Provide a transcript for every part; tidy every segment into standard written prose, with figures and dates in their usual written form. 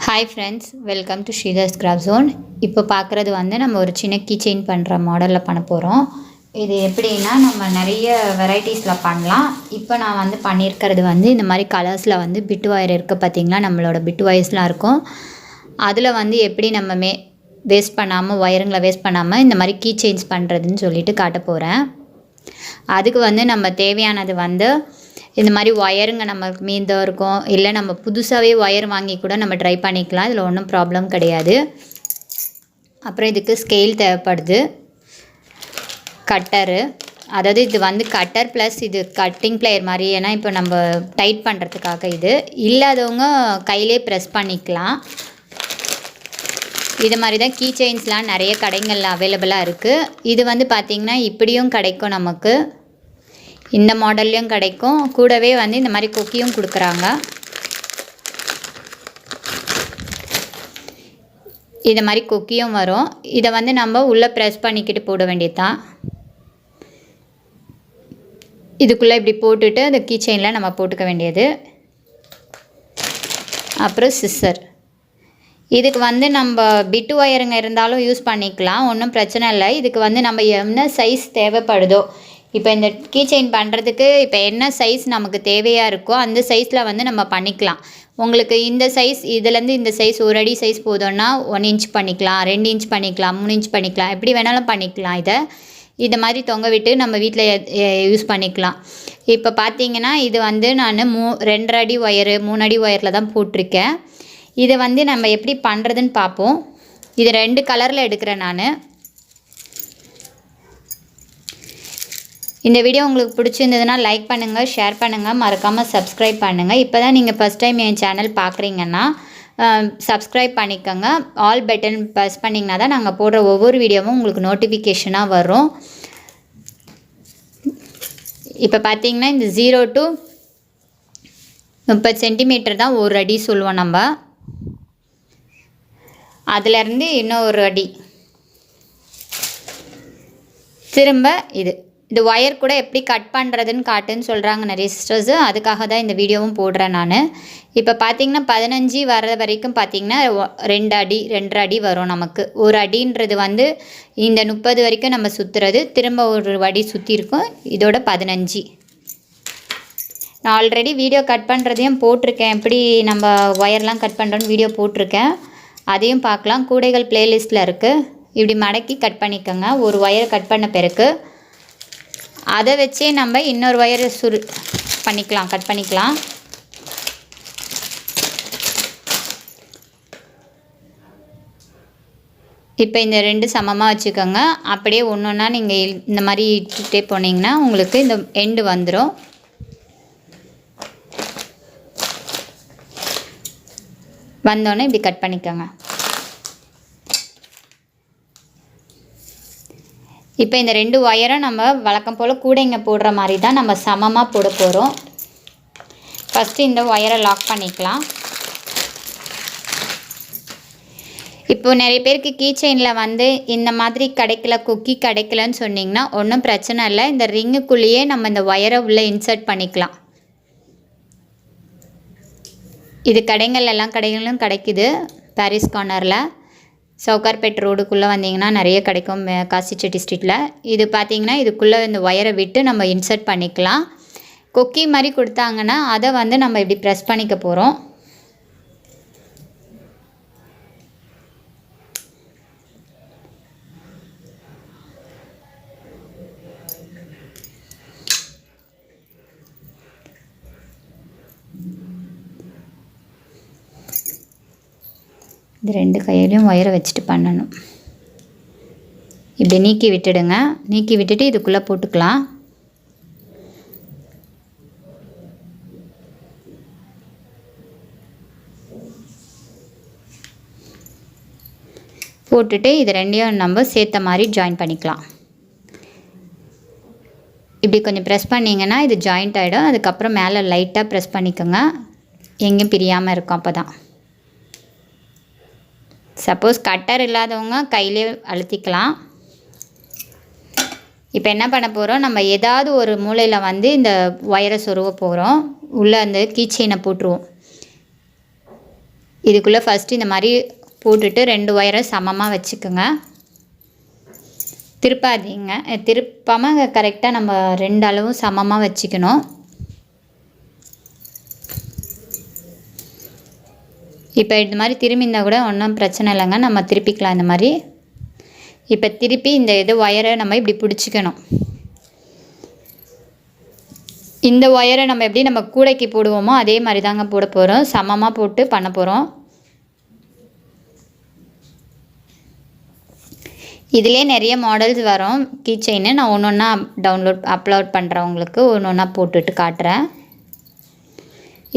Hi friends, welcome to Sheela's Craft Zone. இப்போ பார்க்குறது வந்து நம்ம ஒரு சின்ன கீ செயின் பண்ணுற மாடலில் பண்ண போகிறோம். இது எப்படின்னா நம்ம நிறைய வெரைட்டிஸில் பண்ணலாம். இப்போ நான் வந்து பண்ணியிருக்கிறது வந்து இந்த மாதிரி கலர்ஸில் வந்து பிட் ஒயர் இருக்குது பார்த்திங்களா, நம்மளோட பிட் ஒயர்ஸ்லாம் இருக்கும். அதில் வந்து எப்படி நம்ம வேஸ்ட் பண்ணாமல் ஒயருங்களை வேஸ்ட் பண்ணாமல் இந்த மாதிரி கீ செயின்ஸ் பண்ணுறதுன்னு சொல்லிட்டு காட்ட போகிறேன். அதுக்கு வந்து நம்ம தேவையானது வந்து இந்த மாதிரி ஒயருங்க நமக்கு மீதம் இருக்கும், இல்லை நம்ம புதுசாகவே ஒயர் வாங்கி கூட நம்ம ட்ரை பண்ணிக்கலாம், இதில் ஒன்றும் ப்ராப்ளம் கிடையாது. அப்புறம் இதுக்கு ஸ்கேல் தேவைப்படுது, கட்டரு, அதாவது இது வந்து கட்டர் ப்ளஸ் இது கட்டிங் பிளேயர் மாதிரி, ஏன்னா இப்போ நம்ம டைட் பண்ணுறதுக்காக. இது இல்லாதவங்க கையிலே ப்ரெஸ் பண்ணிக்கலாம். இது மாதிரி தான் கீ செயின்ஸ்லாம் நிறைய கடைகளில் அவைலபிளாக இருக்குது. இது வந்து பார்த்திங்கன்னா இப்படியும் கிடைக்கும், நமக்கு இந்த மாடல்லையும் கிடைக்கும். கூடவே வந்து இந்த மாதிரி கொக்கியும் கொடுக்குறாங்க. இது மாதிரி கொக்கியும் வரும். இதை வந்து நம்ம உள்ளே ப்ரெஸ் பண்ணிக்கிட்டு போட வேண்டியது தான். இதுக்குள்ளே இப்படி போட்டுட்டு அந்த கீ செயினில் நம்ம போட்டுக்க வேண்டியது. அப்புறம் சிஸ்ஸர், இதுக்கு வந்து நம்ம பிட்டு ஒயருங்க இருந்தாலும் யூஸ் பண்ணிக்கலாம், ஒன்றும் பிரச்சனை இல்லை. இதுக்கு வந்து நம்ம என்ன சைஸ் தேவைப்படுதோ, இப்போ இந்த கீ செயின் பண்ணுறதுக்கு இப்போ என்ன சைஸ் நமக்கு தேவையாக இருக்கோ அந்த சைஸில் வந்து நம்ம பண்ணிக்கலாம். உங்களுக்கு இந்த சைஸ், இதுலேருந்து இந்த சைஸ் 1 அடி சைஸ் போதும்னா 1 இன்ச் பண்ணிக்கலாம், 2 இன்ச் பண்ணிக்கலாம், 3 இன்ச் பண்ணிக்கலாம், எப்படி வேணாலும் பண்ணிக்கலாம். இதை மாதிரி தொங்க விட்டு நம்ம வீட்டில் யூஸ் பண்ணிக்கலாம். இப்போ பார்த்தீங்கன்னா இது வந்து நான் 2.5 அடி ஒயரு 3 அடி ஒயரில் தான் போட்டிருக்கேன். இதை வந்து நம்ம எப்படி பண்ணுறதுன்னு பார்ப்போம். இது 2 கலரில் எடுக்கிறேன் நான். இந்த வீடியோ உங்களுக்கு பிடிச்சிருந்ததுன்னா லைக் பண்ணுங்கள், ஷேர் பண்ணுங்கள், மறக்காமல் சப்ஸ்கிரைப் பண்ணுங்கள். இப்போ தான் நீங்கள் ஃபஸ்ட் டைம் என் சேனல் பார்க்குறீங்கன்னா சப்ஸ்கிரைப் பண்ணிக்கோங்க. ஆல் பட்டன் ப்ரெஸ் பண்ணிங்கன்னா தான் நாங்கள் போடுற ஒவ்வொரு வீடியோவும் உங்களுக்கு நோட்டிஃபிகேஷனாக வரும். இப்போ பார்த்தீங்கன்னா இந்த 0 to 30 சென்டிமீட்டர் தான் 1 அடி சொல்லுவோம் நம்ம. அதிலேருந்து இன்னும் 1 அடி, திரும்ப இது ஒயர் கூட எப்படி கட் பண்ணுறதுன்னு காட்டுன்னு சொல்கிறாங்க நிறைய சிஸ்டர்ஸு. அதுக்காக தான் இந்த வீடியோவும் போடுறேன் நான். இப்போ பார்த்திங்கன்னா 15 வர வரைக்கும் பார்த்திங்கன்னா 2 அடி 2.5 அடி வரும் நமக்கு. 1 அடின்றது வந்து இந்த 30 வரைக்கும் நம்ம சுற்றுறது, திரும்ப 1 அடி சுற்றிருக்கோம். இதோட 15. நான் ஆல்ரெடி வீடியோ கட் பண்ணுறதையும் போட்டிருக்கேன், எப்படி நம்ம ஒயர்லாம் கட் பண்ணுறோன்னு வீடியோ போட்டிருக்கேன், அதையும் பார்க்கலாம். கூடைகள் ப்ளேலிஸ்ட்டில் இருக்குது. இப்படி மடக்கி கட் பண்ணிக்கோங்க. ஒரு ஒயர் கட் பண்ண பிறகு அதை வச்சே நம்ம இன்னொரு ஒயரை கட் பண்ணிக்கலாம். இப்போ இந்த 2 சமமாக வச்சுக்கோங்க. அப்படியே ஒன்று ஒன்றா நீங்கள் இந்த மாதிரி இட்டுட்டே போனீங்கன்னா உங்களுக்கு இந்த எண்டு வந்துடும். வந்தோடனே இப்படி கட் பண்ணிக்கோங்க. இப்போ இந்த 2 ஒயரை நம்ம வழக்கம் போல் கூடைங்க போடுற மாதிரி தான் நம்ம சமமாக போட போகிறோம். ஃபஸ்ட்டு இந்த ஒயரை லாக் பண்ணிக்கலாம். இப்போ நிறைய பேருக்கு கீ செயினில் வந்து இந்த மாதிரி கிடைக்கல, கொக்கி கிடைக்கலன்னு சொன்னிங்கன்னா ஒன்றும் பிரச்சனை இல்லை. இந்த ரிங்குக்குள்ளேயே நம்ம இந்த ஒயரை உள்ளே இன்சர்ட் பண்ணிக்கலாம். இது எல்லா கடைகளிலும் கிடைக்குது. பாரிஸ் கார்னரில் சவுகார்பேட் ரோடுக்குள்ளே வந்தீங்கன்னா நிறைய கிடைக்கும், காசிச்செட்டி ஸ்ட்ரீட்டில். இது பார்த்திங்கன்னா இதுக்குள்ளே இந்த ஒயரை விட்டு நம்ம இன்சர்ட் பண்ணிக்கலாம். கொக்கி மாதிரி கொடுத்தாங்கன்னா அதை வந்து நம்ம இப்படி ப்ரெஸ் பண்ணிக்க போகிறோம். இது 2 கையிலையும் ஒயரை வச்சுட்டு பண்ணணும். இப்படி நீக்கி விட்டுடுங்க. நீக்கி விட்டுட்டு இதுக்குள்ளே போட்டுக்கலாம். போட்டுட்டு இது 2யும் நம்ம சேர்த்த மாதிரி ஜாயின் பண்ணிக்கலாம். இப்படி கொஞ்சம் ப்ரெஸ் பண்ணிங்கன்னா இது ஜாயிண்ட் ஆகிடும். அதுக்கப்புறம் மேலே லைட்டாக ப்ரெஸ் பண்ணிக்கோங்க, எங்கேயும் பிரியாமல் இருக்கும். அப்போ தான் சப்போஸ் கட்டர் இல்லாதவங்க கையிலே அழுத்திக்கலாம். இப்போ என்ன பண்ண போகிறோம், நம்ம ஏதாவது ஒரு மூலையில் வந்து இந்த ஒயரை சொருக போகிறோம். உள்ளே அந்த கீ செயினை போட்டுருவோம். இதுக்குள்ளே ஃபஸ்ட்டு இந்த மாதிரி போட்டுட்டு 2 ஒயரை சமமாக வச்சுக்கோங்க. திருப்பாதீங்க, திருப்பாமல் கரெக்டாக நம்ம 2 அளவும் சமமாக வச்சுக்கணும். இப்போ இந்த மாதிரி திரும்பி இருந்தால் கூட ஒன்றும் பிரச்சனை இல்லைங்க, நம்ம திருப்பிக்கலாம் இந்த மாதிரி. இப்போ திருப்பி இந்த ஒயரை நம்ம இப்படி பிடிச்சிக்கணும். இந்த ஒயரை நம்ம எப்படி நம்ம கூடைக்கு போடுவோமோ அதே மாதிரி தாங்க போட போகிறோம், சமமாக போட்டு பண்ண போகிறோம். இதிலே நிறைய மாடல்ஸ் வரும் கீ செயின், நான் ஒன்று ஒன்றா அப்லோட் பண்ணுறேன், உங்களுக்கு ஒன்று ஒன்றா போட்டுட்டு காட்டுறேன்.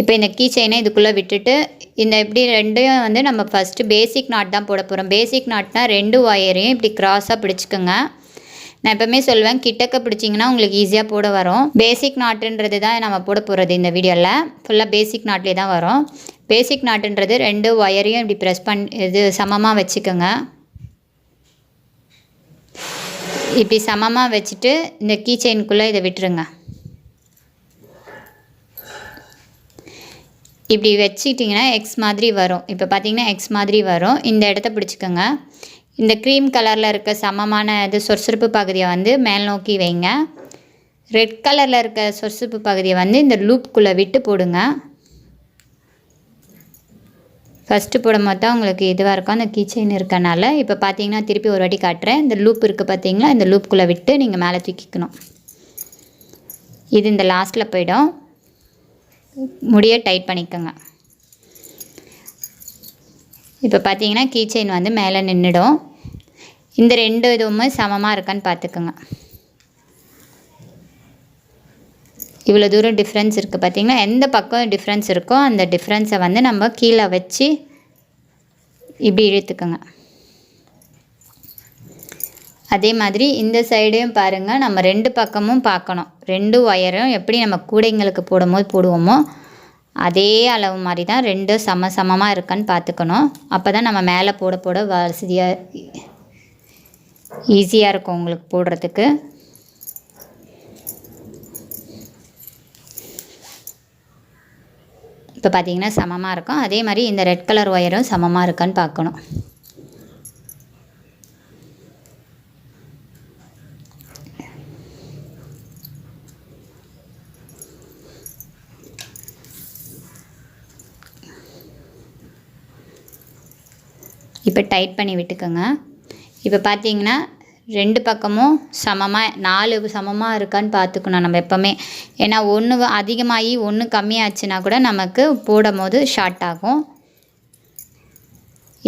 இப்போ இந்த கீ செயினை இதுக்குள்ளே விட்டுட்டு இந்த இப்படி ரெண்டையும் வந்து நம்ம ஃபஸ்ட்டு பேசிக் நாட் தான் போட போகிறோம். பேசிக் நாட்னால் 2 ஒயரையும் இப்படி க்ராஸாக பிடிச்சிக்கோங்க. நான் எப்போவுமே சொல்லுவேன், கிட்டக்க பிடிச்சிங்கன்னா உங்களுக்கு ஈஸியாக போட வரும். பேசிக் நாட்டுன்றது தான் நம்ம போட போகிறது இந்த வீடியோவில், ஃபுல்லாக பேசிக் நாட்லேயே தான் வரும். பேசிக் நாட்டுன்றது 2 ஒயரையும் இப்படி ப்ரெஸ் பண்ணி சமமாக வச்சுக்கோங்க. இப்படி சமமாக வச்சுட்டு இந்த கீ செயினுக்குள்ளே இதை விட்டுருங்க. இப்படி வச்சுக்கிட்டிங்கன்னா எக்ஸ் மாதிரி வரும். இப்போ பார்த்தீங்கன்னா எக்ஸ் மாதிரி வரும். இந்த இடத்த பிடிச்சிக்கோங்க. இந்த க்ரீம் கலரில் இருக்க சமமான சொற்சிறப்பு பகுதியை வந்து மேல் நோக்கி வைங்க. ரெட் கலரில் இருக்க சொற்சிறப்பு பகுதியை வந்து இந்த லூப்புக்குள்ளே விட்டு போடுங்க. ஃபஸ்ட்டு போடும் போது தான் உங்களுக்கு இதுவாக இருக்கும், அந்த கீ செயின் இருக்கனால. இப்போ பார்த்தீங்கன்னா திருப்பி ஒரு வாட்டி காட்டுறேன். இந்த லூப் இருக்குது பார்த்தீங்களா, இந்த லூப்புக்குள்ளே விட்டு நீங்கள் மேலே தூக்கிக்கணும். இது இந்த லாஸ்ட்டில் போயிடும். முடியை டைட் பண்ணிக்கோங்க. இப்போ பார்த்தீங்கன்னா கீ செயின் வந்து மேலே நின்றுடும். இந்த 2 இதுவுமே சமமாக இருக்கான்னு பார்த்துக்கோங்க. இவ்வளோ தூரம் டிஃப்ரென்ஸ் இருக்குது பார்த்தீங்கன்னா, எந்த பக்கம் டிஃப்ரென்ஸ் இருக்கோ அந்த டிஃப்ரென்ஸை வந்து நம்ம கீழே வச்சு இப்படி இழுத்துக்கோங்க. அதே மாதிரி இந்த சைடையும் பாருங்கள், நம்ம 2 பக்கமும் பார்க்கணும். 2 ஒயரும் எப்படி நம்ம கூடைங்களுக்கு போடும்போது போடுவோமோ அதே அளவு மாதிரி தான் 2 சமமாக இருக்கான்னு பார்த்துக்கணும். அப்போ தான் நம்ம மேலே போட வசதியாக ஈஸியாக இருக்கும் உங்களுக்கு போடுறதுக்கு. இப்போ பார்த்தீங்கன்னா சமமாக இருக்கும். அதே மாதிரி இந்த ரெட் கலர் ஒயரும் சமமாக இருக்கான்னு பார்க்கணும். இப்போ டைட் பண்ணி விட்டுக்கோங்க. இப்போ பார்த்தீங்கன்னா 2 பக்கமும் சமமாக 4 சமமாக இருக்கான்னு பார்த்துக்கணும் நம்ம எப்போவுமே. ஏன்னா 1 அதிகமாகி 1 கம்மியாச்சுன்னா கூட நமக்கு போடும் போது ஷார்ட் ஆகும்.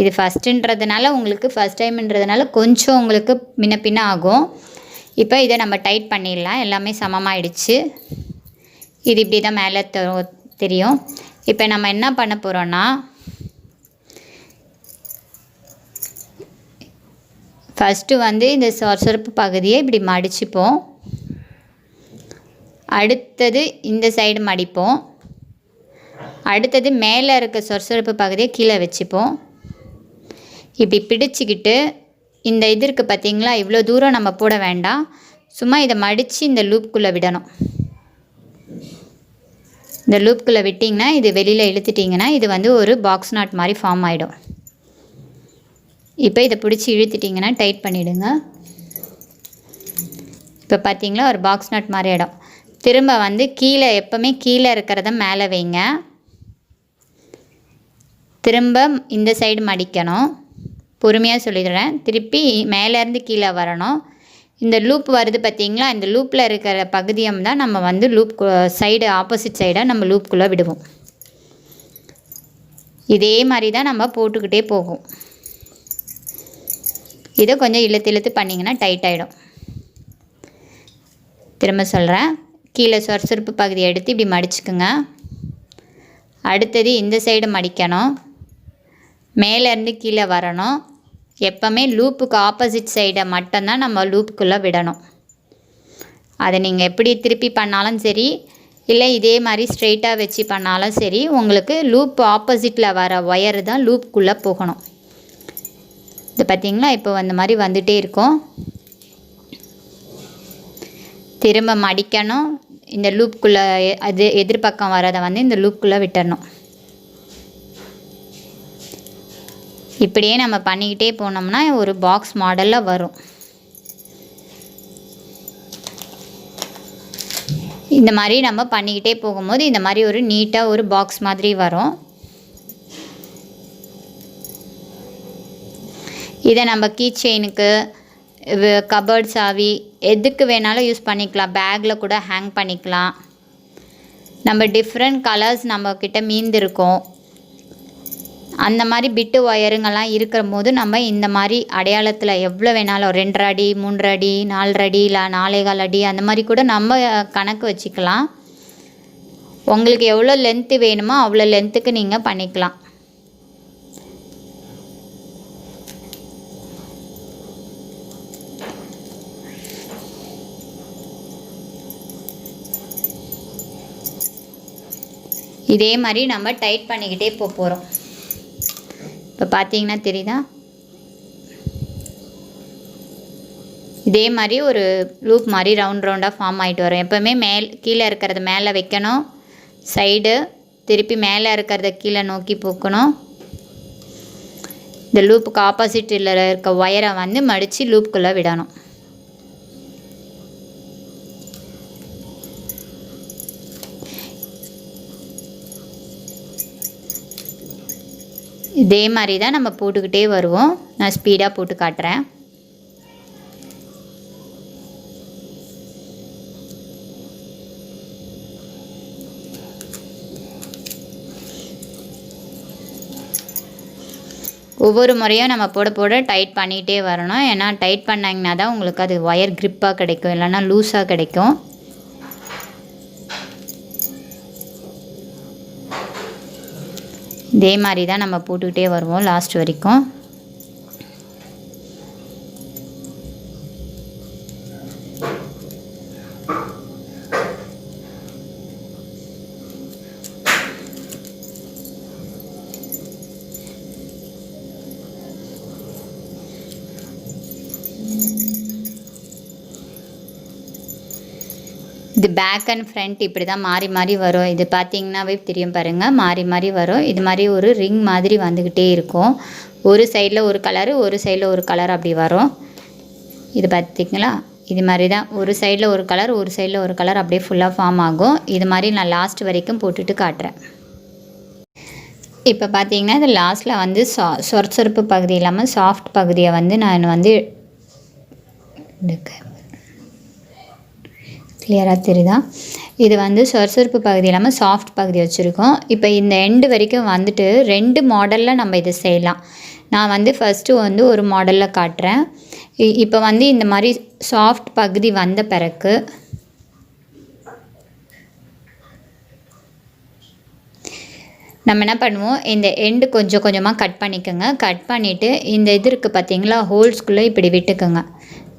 இது ஃபஸ்ட்டுன்றதுனால உங்களுக்கு ஃபஸ்ட் டைம்ன்றதுனால கொஞ்சம் உங்களுக்கு முன்ன பின்ன ஆகும். இப்போ இதை நம்ம டைட் பண்ணிடலாம். எல்லாமே சமமாகிடுச்சு. இது இப்படி தான் மேலே தெரியும். இப்போ நம்ம என்ன பண்ண போகிறோன்னா, ஃபஸ்ட்டு வந்து இந்த சொற்சிறப்பு பகுதியை இப்படி மடிச்சுப்போம். அடுத்தது இந்த சைடு மடிப்போம். அடுத்தது மேலே இருக்க சொற்சிறப்பு பகுதியை கீழே வச்சுப்போம். இப்படி பிடிச்சிக்கிட்டு இந்த இது இருக்குது பார்த்தீங்களா, இவ்வளோ தூரம் நம்ம போட வேண்டாம், சும்மா இதை மடித்து இந்த லூப்புக்குள்ளே விடணும். இந்த லூப்புக்குள்ளே விட்டிங்கன்னா இது வெளியில் இழுத்துட்டிங்கன்னா இது வந்து ஒரு பாக்ஸ் நாட் மாதிரி ஃபார்ம் ஆகிடும். இப்போ இதை பிடிச்சி இழுத்துட்டிங்கன்னா டைட் பண்ணிவிடுங்க. இப்போ பார்த்தீங்களா ஒரு பாக்ஸ் நட் மாதிரி இடம். திரும்ப வந்து கீழே எப்போவுமே கீழே இருக்கிறத மேலே வைங்க. திரும்ப இந்த சைடு மடிக்கணும். பொறுமையாக சொல்லிடுறேன். திருப்பி மேலேருந்து கீழே வரணும். இந்த லூப் வருது பார்த்தீங்களா, இந்த லூப்பில் இருக்கிற பகுதியை தான் நம்ம வந்து லூப் சைடு ஆப்போசிட் சைடாக நம்ம லூப்புக்குள்ளே விடுவோம். இதே மாதிரி தான் நம்ம போட்டுக்கிட்டே போகும். இதை கொஞ்சம் இழுத்து பண்ணிங்கன்னா டைட் ஆகிடும். திரும்ப சொல்கிறேன், கீழே சொற்சிறப்பு பகுதியை எடுத்து இப்படி மடிச்சுக்குங்க. அடுத்தது இந்த சைடு மடிக்கணும். மேலேருந்து கீழே வரணும். எப்போவுமே லூப்புக்கு ஆப்போசிட் சைடை மட்டும்தான் நம்ம லூப்புக்குள்ளே விடணும். அதை நீங்கள் எப்படி திருப்பி பண்ணாலும் சரி, இல்லை இதே மாதிரி ஸ்ட்ரெயிட்டாக வச்சு பண்ணாலும் சரி, உங்களுக்கு லூப் ஆப்போசிட்டில் வர ஒயரு தான் லூப்புக்குள்ளே போகணும். இது பார்த்தீங்களா, இப்போ அந்த மாதிரி வந்துகிட்டே இருக்கும். திரும்ப மடிக்கணும். இந்த லூப்புக்குள்ளே எதிர்பக்கம் வரதை வந்து இந்த லூப்புக்குள்ளே விட்டுறணும். இப்படியே நம்ம பண்ணிக்கிட்டே போனோம்னா ஒரு பாக்ஸ் மாடலில் வரும். இந்த மாதிரி நம்ம பண்ணிக்கிட்டே போகும்போது இந்த மாதிரி ஒரு நீட்டாக ஒரு பாக்ஸ் மாதிரி வரும். இதை நம்ம கீ செயினுக்கு, கபர்ட் சாவி எதுக்கு வேணாலும் யூஸ் பண்ணிக்கலாம். பேக்கில் கூட ஹேங் பண்ணிக்கலாம். நம்ம டிஃப்ரெண்ட் கலர்ஸ் நம்மக்கிட்ட மீந்திருக்கும். அந்த மாதிரி பிட்டு ஒயருங்கெல்லாம் இருக்கிற போது நம்ம இந்த மாதிரி அடையாளத்தில் எவ்வளோ வேணாலும் 2.5 அடி 3 அடி 4 அடி இல்லை 4.25 அடி அந்த மாதிரி கூட நம்ம கணக்கு வச்சுக்கலாம். உங்களுக்கு எவ்வளோ லென்த்து வேணுமோ அவ்வளோ லென்த்துக்கு நீங்கள் பண்ணிக்கலாம். இதே மாதிரி நம்ம டைட் பண்ணிக்கிட்டே போகிறோம். இப்போ பார்த்தீங்கன்னா தெரியுதா, இதே மாதிரி ஒரு லூப் மாதிரி ரவுண்டாக ஃபார்ம் ஆகிட்டு வரும். எப்போவுமே கீழே இருக்கிறத மேலே வைக்கணும், சைடு திருப்பி மேலே இருக்கிறத கீழே நோக்கி போக்கணும். இந்த லூப்புக்கு ஆப்போசிட்டில் இருக்க ஒயரை வந்து மடித்து லூப்புக்குள்ளே விடணும். இதே மாதிரி தான் நம்ம போட்டுக்கிட்டே வருவோம். நான் ஸ்பீடாக போட்டு காட்டுறேன். ஒவ்வொரு முறையும் நம்ம போட போட டைட் பண்ணிகிட்டே வரணும். ஏன்னா டைட் பண்ணிங்கன்னா தான் உங்களுக்கு அது ஒயர் க்ரிப்பாக கிடைக்கும், இல்லைன்னா லூஸாக கிடைக்கும். இதே மாதிரி தான் நம்ம போட்டுக்கிட்டே வருவோம் லாஸ்ட் வரைக்கும். இது பேக் அண்ட் ஃப்ரண்ட் இப்படி தான் மாறி மாறி வரும். இது பார்த்திங்கன்னாவே தெரியும் பாருங்கள், மாறி மாறி வரும். இது மாதிரி ஒரு ரிங் மாதிரி வந்துக்கிட்டே இருக்கும். ஒரு சைடில் ஒரு கலரு, ஒரு சைடில் ஒரு கலர் அப்படி வரும். இது பார்த்திங்களா, இது மாதிரி தான் ஒரு சைடில் ஒரு கலர், ஒரு சைடில் ஒரு கலர் அப்படியே ஃபுல்லாக ஃபார்ம் ஆகும். இது மாதிரி நான் லாஸ்ட் வரைக்கும் போட்டுட்டு காட்டுறேன். இப்போ பார்த்திங்கன்னா இது லாஸ்ட்டில் வந்து சொரசொரப்பு பகுதி இல்லாமல் சாஃப்ட் பகுதியை வந்து நான் வந்து கிளியராக தெரியுதா, இது வந்து சொரசொரப்பு பகுதி இல்லாமல் சாஃப்ட் பகுதி வச்சுருக்கோம். இப்போ இந்த எண்டு வரைக்கும் வந்துட்டு 2 மாடலில் நம்ம இதை செய்யலாம். நான் வந்து ஃபஸ்ட்டு வந்து ஒரு மாடலில் காட்டுறேன். இப்போ வந்து இந்த மாதிரி சாஃப்ட் பகுதி வந்த பிறகு நம்ம என்ன பண்ணுவோம், இந்த எண்டு கொஞ்சம் கொஞ்சமாக கட் பண்ணிக்கோங்க. கட் பண்ணிவிட்டு இந்த இது இருக்குது பார்த்திங்களா, ஹோல்ஸ்குள்ளே இப்படி விட்டுக்கோங்க.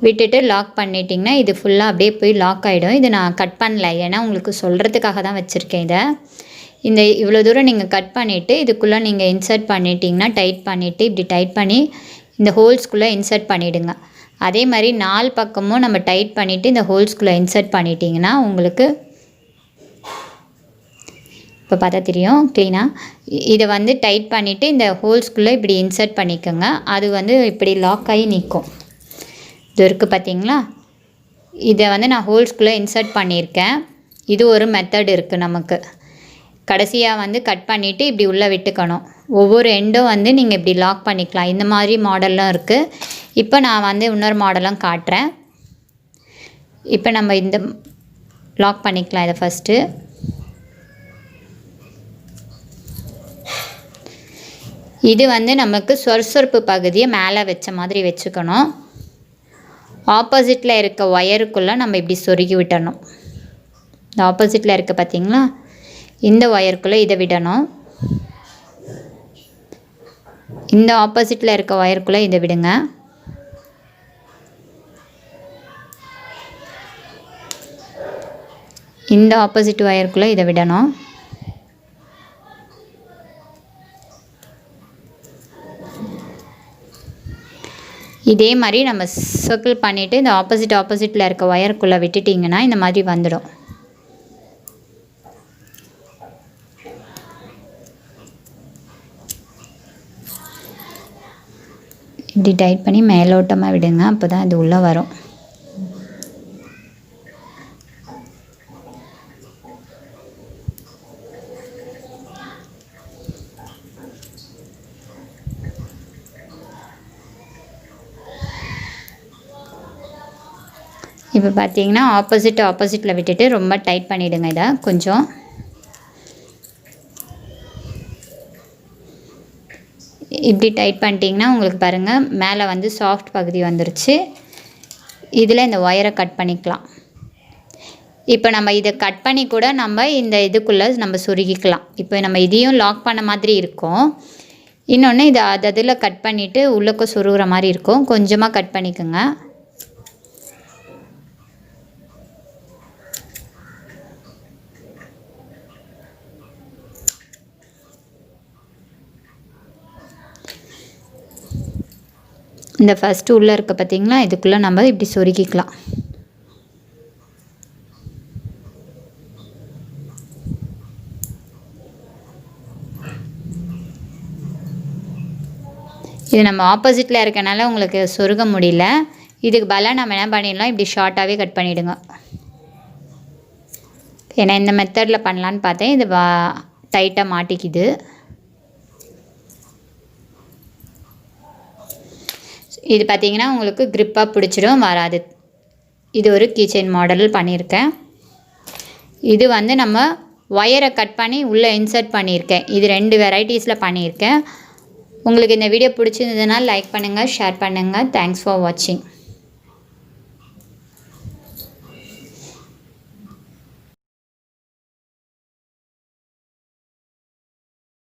விட்டுட்டு லாக் பண்ணிட்டிங்கன்னா இது ஃபுல்லாக அப்படியே போய் லாக் ஆகிடும். இது நான் கட் பண்ணல, ஏன்னா உங்களுக்கு சொல்கிறதுக்காக தான் வச்சுருக்கேன் இதை. இந்த இவ்வளோ தூரம் நீங்கள் கட் பண்ணிவிட்டு இதுக்குள்ளே நீங்கள் இன்சர்ட் பண்ணிட்டீங்கன்னா, டைட் பண்ணிவிட்டு இப்படி டைட் பண்ணி இந்த ஹோல்ஸ்குள்ளே இன்சர்ட் பண்ணிவிடுங்க. அதே மாதிரி 4 பக்கமும் நம்ம டைட் பண்ணிவிட்டு இந்த ஹோல்ஸ்குள்ளே இன்சர்ட் பண்ணிட்டிங்கன்னா உங்களுக்கு இப்போ பார்த்தா தெரியும் க்ளீனாக. இதை வந்து டைட் பண்ணிவிட்டு இந்த ஹோல்ஸ்குள்ளே இப்படி இன்சர்ட் பண்ணிக்கோங்க. அது வந்து இப்படி லாக் ஆகி நிற்கும். இது இருக்குது பார்த்திங்களா, இதை வந்து நான் ஹோல்ஸ்குள்ளே இன்சர்ட் பண்ணியிருக்கேன். இது ஒரு மெத்தட் இருக்குது நமக்கு. கடைசியாக வந்து கட் பண்ணிவிட்டு இப்படி உள்ளே விட்டுக்கணும். ஒவ்வொரு எண்டும் வந்து நீங்கள் இப்படி லாக் பண்ணிக்கலாம். இந்த மாதிரி மாடல்லாம் இருக்குது. இப்போ நான் வந்து இன்னொரு மாடலும் காட்டுறேன். இப்போ நம்ம இந்த லாக் பண்ணிக்கலாம். இதை ஃபஸ்ட்டு இது வந்து நமக்கு சொரசொரப்பு பகுதியை மேலே வச்ச மாதிரி வச்சுக்கணும். ஆப்போசிட்டில் இருக்க ஒயருக்குள்ளே நம்ம இப்படி சொருகி விட்டணும். இந்த ஆப்போசிட்டில் இருக்க பார்த்திங்களா, இந்த ஒயருக்குள்ளே இதை விடணும். இந்த ஆப்போசிட்டில் இருக்க ஒயருக்குள்ளே இதை விடுங்க. இந்த ஆப்போசிட் ஒயருக்குள்ளே இதை விடணும். இதே மாதிரி நம்ம சர்க்கிள் பண்ணிவிட்டு இந்த ஆப்போசிட்டில் இருக்க ஒயருக்குள்ளே விட்டுட்டிங்கன்னா இந்த மாதிரி வந்துடும். இப்படி டைட் பண்ணி மேலோட்டமாக விடுங்க, அப்போ தான் இது உள்ளே வரும். இப்போ பார்த்தீங்கன்னா ஆப்போசிட்டில் விட்டுட்டு ரொம்ப டைட் பண்ணிவிடுங்க. இதை கொஞ்சம் இப்படி டைட் பண்ணிட்டீங்கன்னா உங்களுக்கு பாருங்கள் மேலே வந்து சாஃப்ட் பகுதி வந்துருச்சு. இதில் இந்த ஒயரை கட் பண்ணிக்கலாம். இப்போ நம்ம இதை கட் பண்ணி கூட நம்ம இந்த இதுக்குள்ளே நம்ம சொருகிக்கலாம். இப்போ நம்ம இதையும் லாக் பண்ண மாதிரி இருக்கும். இன்னொன்று இதை அதில் கட் பண்ணிவிட்டு உள்ளக்க சொருகிற மாதிரி இருக்கும். கொஞ்சமாக கட் பண்ணிக்கோங்க. இந்த ஃபஸ்ட்டு உள்ளே இருக்க பார்த்திங்களா, இதுக்குள்ளே நம்ம இப்படி சொருகிக்கலாம். இது நம்ம ஆப்போசிட்டில் இருக்கனால உங்களுக்கு சொருக முடியல. இதுக்கு பதிலாக நம்ம என்ன பண்ணிடலாம், இப்படி ஷார்ட்டாகவே கட் பண்ணிவிடுங்க. ஏன்னா இந்த மெத்தடில் பண்ணலான்னு பார்த்தேன், இது டைட்டாக மாட்டிக்குது. இது பார்த்திங்கன்னா உங்களுக்கு க்ரிப்பாக பிடிச்சிடும், வராது. இது ஒரு கீச்செயின் மாடல் பண்ணியிருக்கேன். இது வந்து நம்ம ஒயரை கட் பண்ணி உள்ளே இன்சர்ட் பண்ணியிருக்கேன். இது 2 வெரைட்டிஸில் பண்ணியிருக்கேன். உங்களுக்கு இந்த வீடியோ பிடிச்சிருந்ததுனால் லைக் பண்ணுங்கள், ஷேர் பண்ணுங்கள். தேங்க்ஸ் ஃபார் வாட்சிங்.